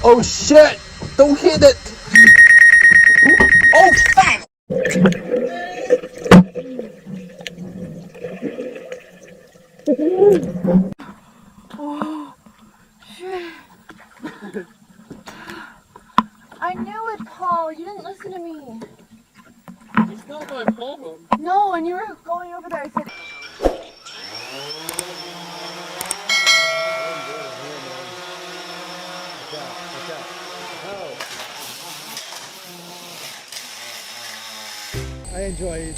Oh shit! Don't hit it! Oh fuck! Oh shit! I knew it, Paul. You didn't listen to me. It's not my problem. No, when you were going over there, I said. I enjoy it.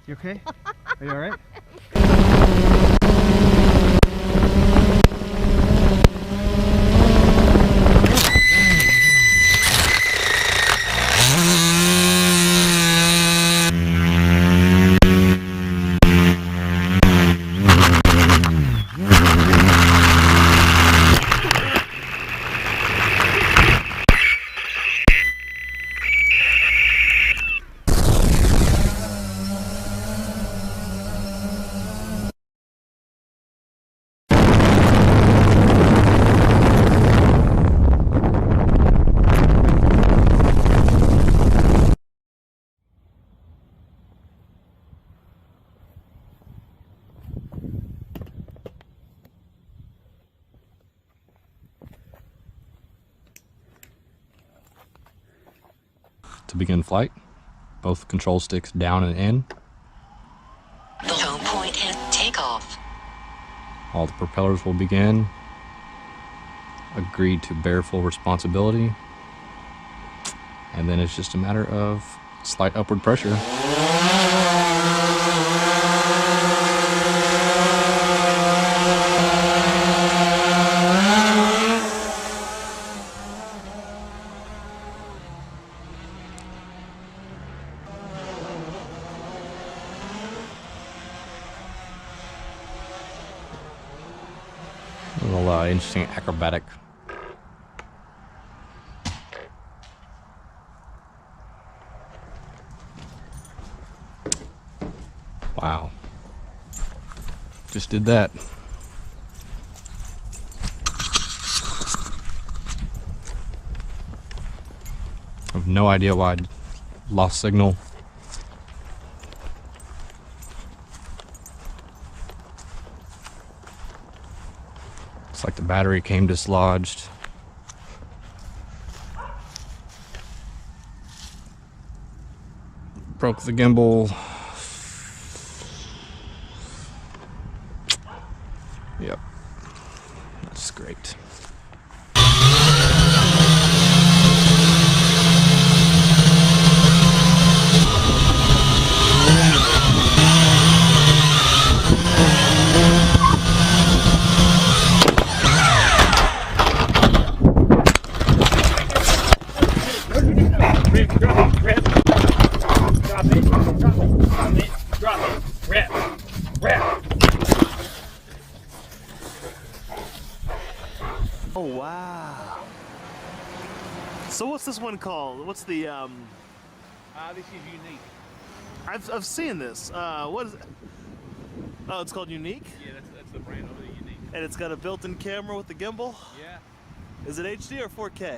You okay? Are you alright? To begin flight, both control sticks down and in. The home point and takeoff. All the propellers will begin. Agreed to bear full responsibility. And then it's just a matter of slight upward pressure. A little interesting acrobatic. Wow. Just did that. I have no idea why I lost signal. It's like the battery came dislodged. Broke the gimbal. Yep. That's great. Oh wow. So what's this one called? What's the This is unique. I've seen this. What is it? Oh, it's called Unique? Yeah, that's the brand over there, unique. And it's got a built-in camera with the gimbal? Yeah, Is it HD or 4K?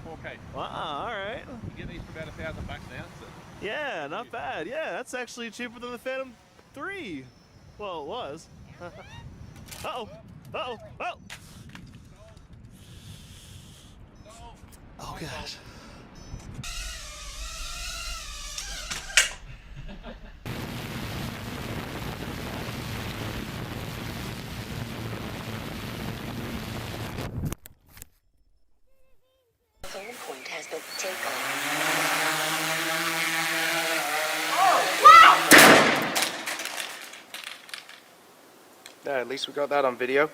4K. Wow, alright. You get these for about $1,000 now. So. Yeah, not bad. Yeah, that's actually cheaper than the Phantom 3. Well, it was. Uh-oh. Uh-oh. Oh! Oh, gosh. Home point has been takeoff. Yeah, at least we got that on video.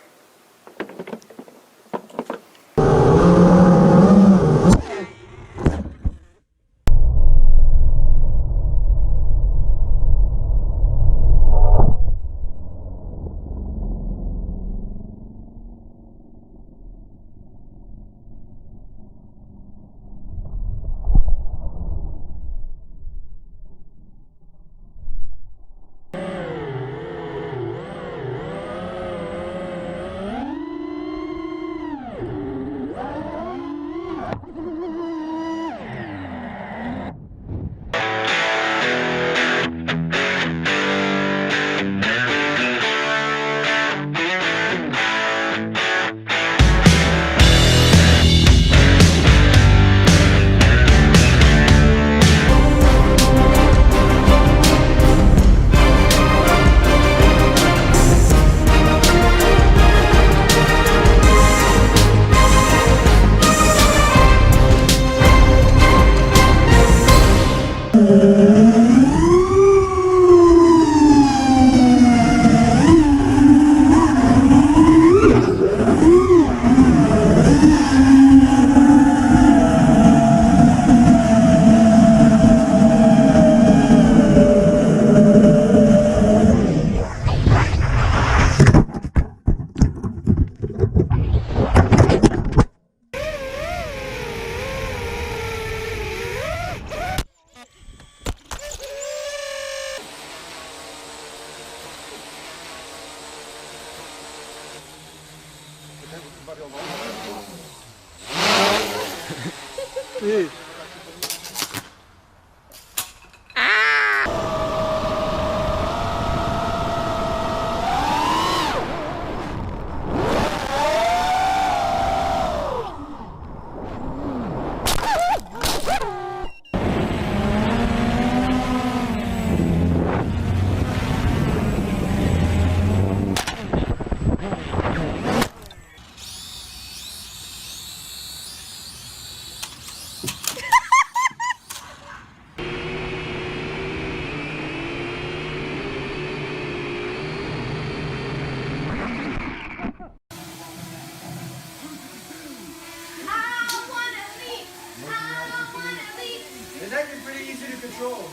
It's actually pretty easy to control.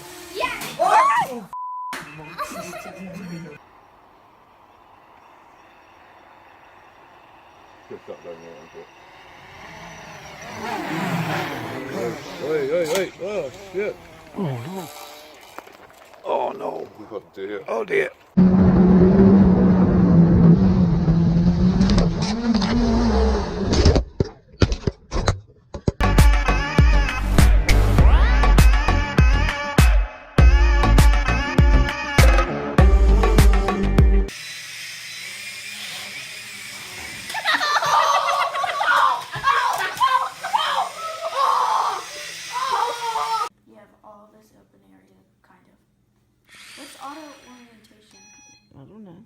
Good shot down there, Hey, oh shit. Oh no. Oh dear. Oh dear. You have all this open area, kind of. What's auto orientation? I don't know.